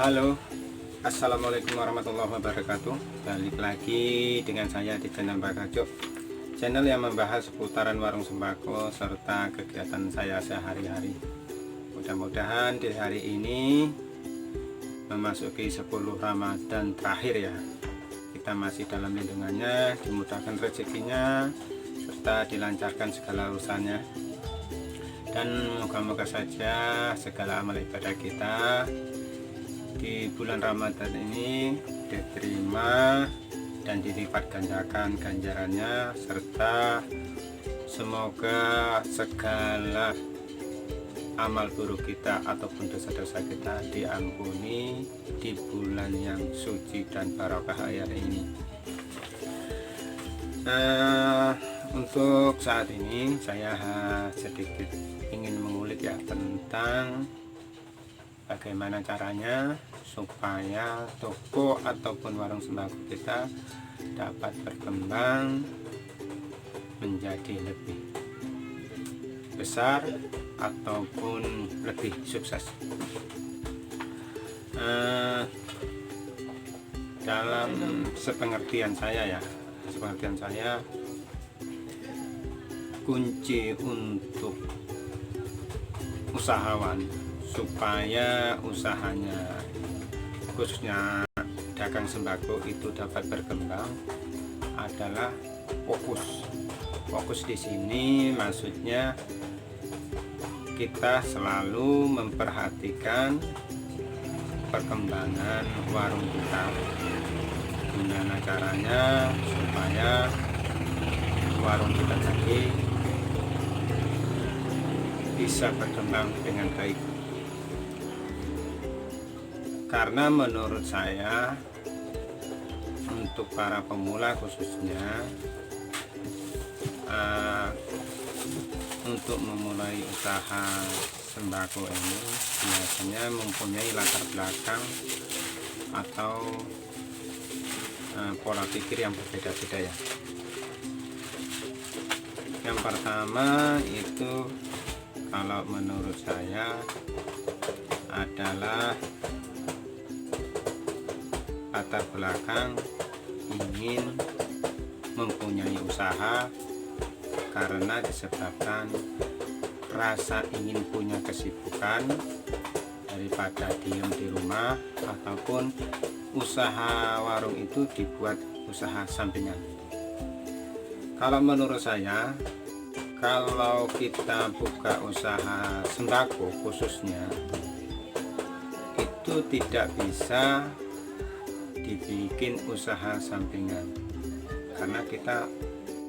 Halo, assalamualaikum warahmatullahi wabarakatuh. Balik lagi dengan saya di channel Pak Rajo, channel yang membahas seputaran warung sembako serta kegiatan saya sehari-hari. Mudah-mudahan di hari ini memasuki 10 Ramadan terakhir ya, kita masih dalam lindungannya, dimudahkan rezekinya serta dilancarkan segala urusannya, dan moga-moga saja segala amal ibadah kita di bulan Ramadan ini diterima dan dilipat gandakan ganjarannya, serta semoga segala amal buruk kita ataupun dosa-dosa kita diampuni di bulan yang suci dan barokah ayat ini. Untuk saat ini saya sedikit ingin mengulik ya tentang bagaimana caranya supaya toko ataupun warung sembako kita dapat berkembang menjadi lebih besar ataupun lebih sukses. Dalam sepengertian saya kunci untuk usahawan supaya usahanya khususnya dagang sembako itu dapat berkembang adalah fokus. Fokus di sini maksudnya kita selalu memperhatikan perkembangan warung kita. Gimana caranya supaya warung kita tadi bisa berkembang dengan baik. Karena menurut saya untuk para pemula khususnya untuk memulai usaha sembako ini biasanya mempunyai latar belakang atau pola pikir yang berbeda-beda ya. Yang pertama itu kalau menurut saya adalah latar belakang ingin mempunyai usaha karena disebabkan rasa ingin punya kesibukan daripada diem di rumah, ataupun usaha warung itu dibuat usaha sampingan. Kalau menurut saya, kalau kita buka usaha sembako khususnya itu tidak bisa dibikin usaha sampingan, karena kita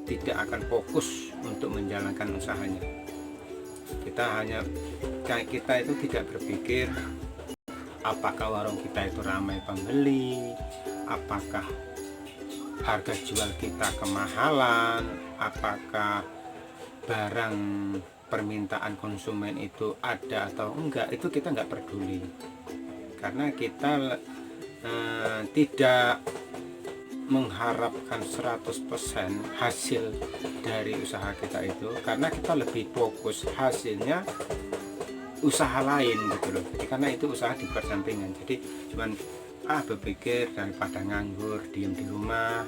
tidak akan fokus untuk menjalankan usahanya. Kita itu tidak berpikir apakah warung kita itu ramai pembeli, apakah harga jual kita kemahalan, apakah barang permintaan konsumen itu ada atau enggak, itu kita nggak peduli, karena kita tidak mengharapkan 100% hasil dari usaha kita itu, karena kita lebih fokus hasilnya usaha lain gitu loh. Jadi karena itu usaha di persampingan, jadi cuman berpikir daripada nganggur diem di rumah,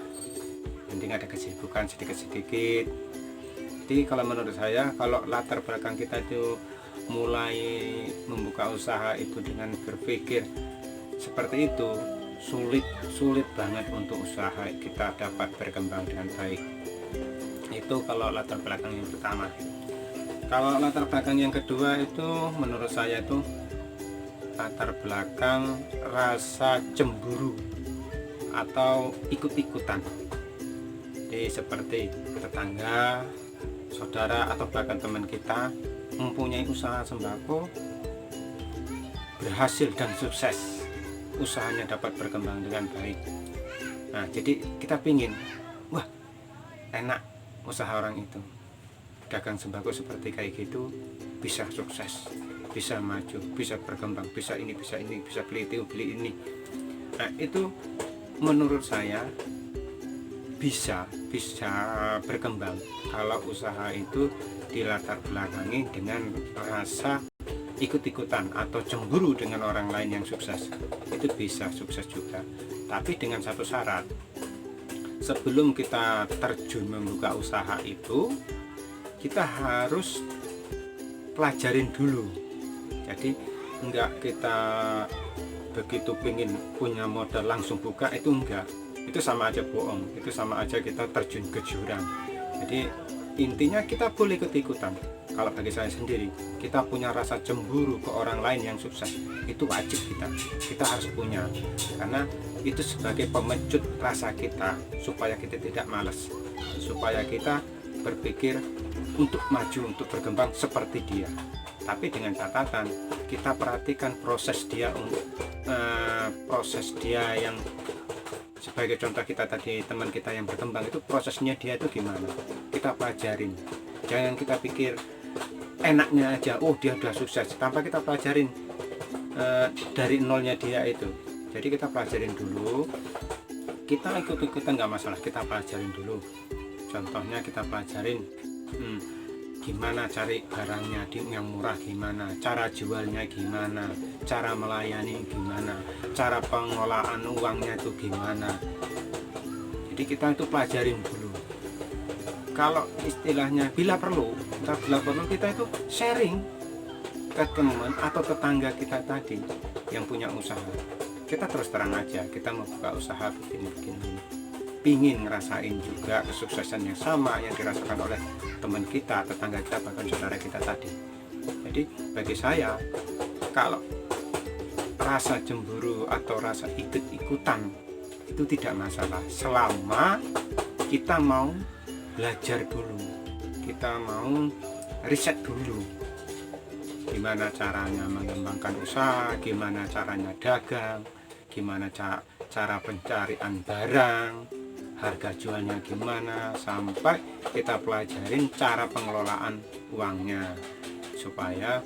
penting ada kesibukan sedikit-sedikit. Jadi kalau menurut saya, kalau latar belakang kita itu mulai membuka usaha itu dengan berpikir seperti itu, sulit banget untuk usaha kita dapat berkembang dengan baik. Itu kalau latar belakang yang pertama. Kalau latar belakang yang kedua itu menurut saya itu latar belakang rasa cemburu atau ikut-ikutan. Jadi seperti tetangga, saudara, atau bahkan teman kita mempunyai usaha sembako, berhasil dan sukses, usahanya dapat berkembang dengan baik. Nah, jadi kita pingin, wah enak usaha orang itu, dagang sembako seperti kayak gitu, bisa sukses, bisa maju, bisa berkembang, bisa ini, bisa beli itu, beli ini. Nah, itu menurut saya bisa berkembang kalau usaha itu dilatar belakangi dengan rasa ikut-ikutan atau cemburu dengan orang lain yang sukses. Itu bisa sukses juga, tapi dengan satu syarat. Sebelum kita terjun membuka usaha itu, kita harus pelajarin dulu. Jadi enggak kita begitu pengen punya modal langsung buka, itu enggak. Itu sama aja bohong, itu sama aja kita terjun ke jurang. Jadi intinya kita boleh ikut-ikutan. Kalau bagi saya sendiri, kita punya rasa cemburu ke orang lain yang sukses, itu wajib kita harus punya, karena itu sebagai pemecut rasa kita supaya kita tidak malas, supaya kita berpikir untuk maju, untuk berkembang seperti dia. Tapi dengan catatan, kita perhatikan proses dia yang sebagai contoh kita tadi, teman kita yang berkembang itu prosesnya dia itu gimana, kita pelajarin. Jangan kita pikir enaknya aja, oh dia udah sukses, tanpa kita pelajarin dari nolnya dia itu. Jadi kita pelajarin dulu, kita ikut-ikutan nggak masalah, kita pelajarin dulu. Contohnya kita pelajarin gimana cari barangnya yang murah, gimana cara jualnya, gimana cara melayani, gimana cara pengelolaan uangnya itu gimana. Jadi kita itu pelajarin dulu. Kalau istilahnya bila perlu kita itu sharing ke teman atau tetangga kita tadi yang punya usaha. Kita terus terang aja, kita mau buka usaha begini, pingin ngerasain juga kesuksesan yang sama yang dirasakan oleh teman kita, tetangga kita, bahkan saudara kita tadi. Jadi bagi saya, kalau rasa cemburu atau rasa ikut-ikutan itu tidak masalah, selama kita mau belajar dulu, kita mau riset dulu gimana caranya mengembangkan usaha, gimana caranya dagang, gimana cara pencarian barang, harga jualnya gimana, sampai kita pelajarin cara pengelolaan uangnya supaya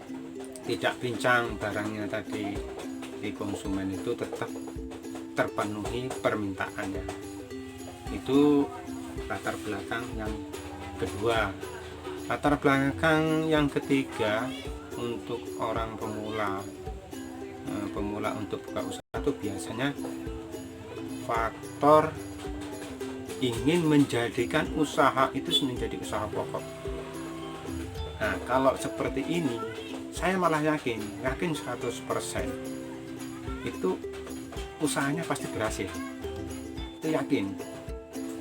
tidak pincang barangnya tadi, di konsumen itu tetap terpenuhi permintaannya. Itu latar belakang yang kedua. Latar belakang yang ketiga, untuk orang pemula untuk buka usaha itu biasanya faktor ingin menjadikan usaha itu menjadi usaha pokok. Nah, kalau seperti ini, saya malah yakin 100% itu usahanya pasti berhasil. Itu yakin.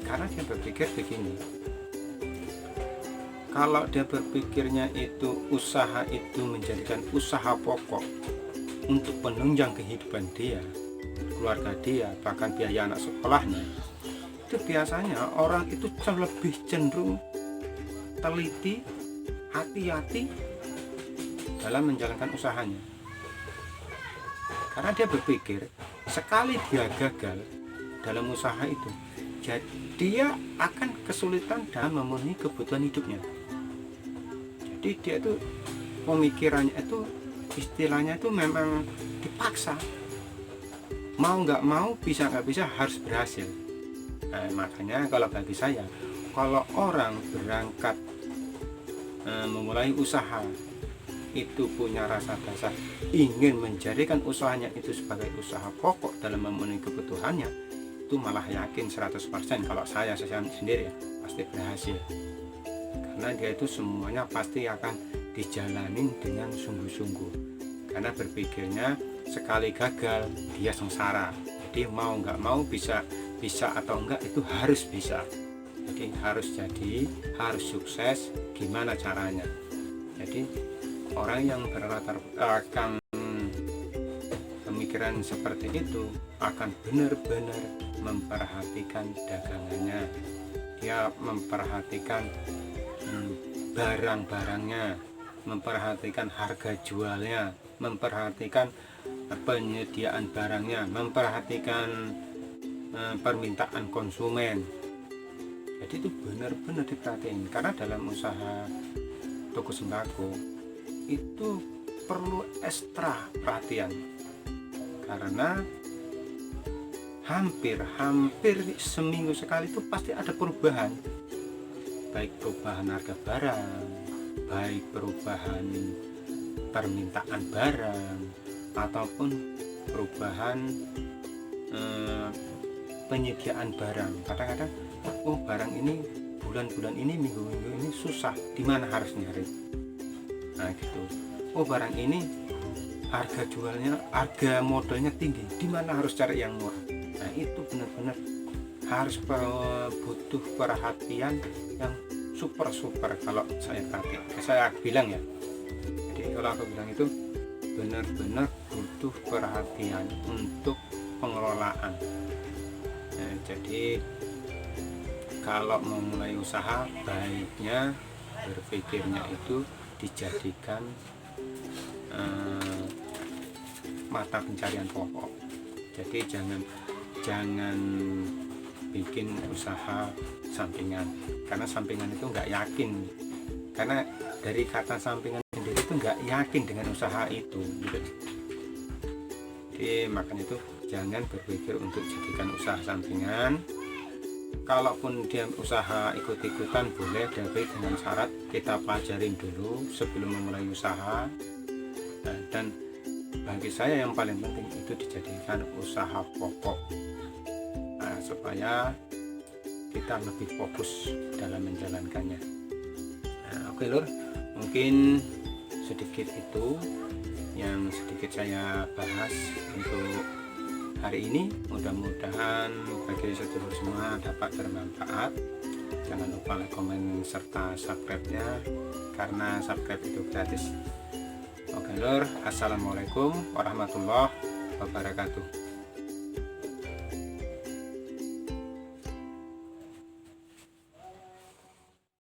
Karena dia berpikir begini, kalau dia berpikirnya itu usaha itu menjadikan usaha pokok untuk penunjang kehidupan dia, keluarga dia, bahkan biaya anak sekolahnya, itu biasanya orang itu lebih cenderung teliti, hati-hati dalam menjalankan usahanya. Karena dia berpikir sekali dia gagal dalam usaha itu, jadi dia akan kesulitan dalam memenuhi kebutuhan hidupnya. Jadi dia itu pemikirannya itu istilahnya itu memang dipaksa, mau nggak mau, bisa nggak bisa harus berhasil. Nah, makanya kalau bagi saya, kalau orang berangkat memulai usaha itu punya rasa dasar ingin menjadikan usahanya itu sebagai usaha pokok dalam memenuhi kebutuhannya, itu malah yakin 100% kalau saya sendiri pasti berhasil. Karena dia itu semuanya pasti akan dijalanin dengan sungguh-sungguh, karena berpikirnya sekali gagal dia sengsara. Jadi mau nggak mau, bisa atau enggak itu harus bisa. Jadi harus sukses, gimana caranya. Jadi orang yang berlatar belakang pemikiran seperti itu akan benar-benar memperhatikan dagangannya, dia memperhatikan barang-barangnya, memperhatikan harga jualnya, memperhatikan penyediaan barangnya, memperhatikan permintaan konsumen. Jadi itu benar-benar diperhatiin, karena dalam usaha toko sembako itu perlu ekstra perhatian, karena hampir seminggu sekali itu pasti ada perubahan, baik perubahan harga barang, baik perubahan permintaan barang ataupun perubahan penyediaan barang. Kadang-kadang barang ini bulan-bulan ini, minggu-minggu ini susah, di mana harus nyari. Nah gitu. Barang ini harga modelnya tinggi, di mana harus cari yang murah. Nah itu benar-benar harus butuh perhatian yang super kalau saya bilang ya. Jadi kalau aku bilang itu benar-benar butuh perhatian untuk pengelolaan. Nah, jadi kalau mau mulai usaha, baiknya berpikirnya itu dijadikan mata pencarian pokok. Jadi jangan bikin usaha sampingan, karena sampingan itu nggak yakin, karena dari kata sampingan sendiri itu nggak yakin dengan usaha itu gitu. Jadi makanya itu jangan berpikir untuk jadikan usaha sampingan. Kalaupun dia usaha ikut-ikutan boleh, tapi dengan syarat kita pelajarin dulu sebelum memulai usaha. Dan bagi saya yang paling penting itu dijadikan usaha pokok, supaya kita lebih fokus dalam menjalankannya. Oke lur, mungkin sedikit itu yang sedikit saya bahas untuk hari ini. Mudah-mudahan bagi sedulur semua dapat bermanfaat. Jangan lupa like, komen, serta subscribe-nya, karena subscribe itu gratis. Oke lur, assalamualaikum warahmatullahi wabarakatuh.